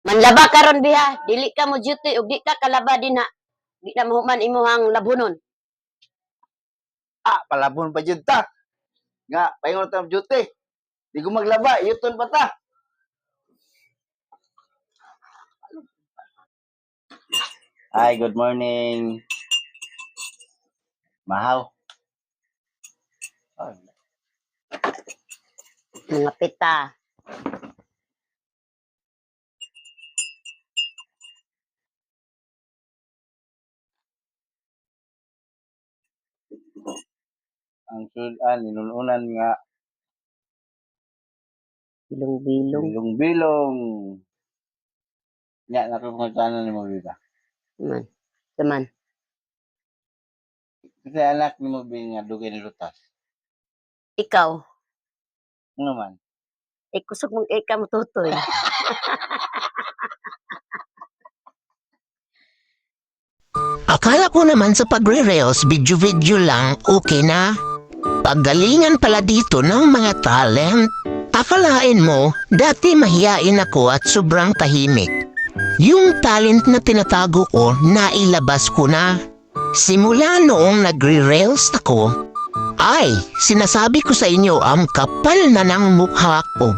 Manlaba karon biha, dili ka mo duty ug di ka kalaba dinha. Di na mahuman imuhang labunon. Palabon pa jud ta. Nga, paingon ta duty. Di ko maglaba, yuton pa ta. Hi, good morning. Mahaw. Mga pita. Ang sudan, ninununan nga, Bilong-bilong. bilong-bilong. Nya, nakapagkano ni mo bita. Man. Saman. Kasi anak ni mo nga dugay ni lutas. Ikaw, Ano man? kusog mong ikaw mo tutoy. Akala ko naman sa pagre-reels, video-video lang, okay na. Paggalingan pala dito ng mga talent. Akalain mo, dati mahiyain ako at sobrang tahimik. Yung talent na tinatago ko, nailabas ko na. Simula noong nagre-reels ako, ay, sinasabi ko sa inyo, ang kapal na ng mukha ko.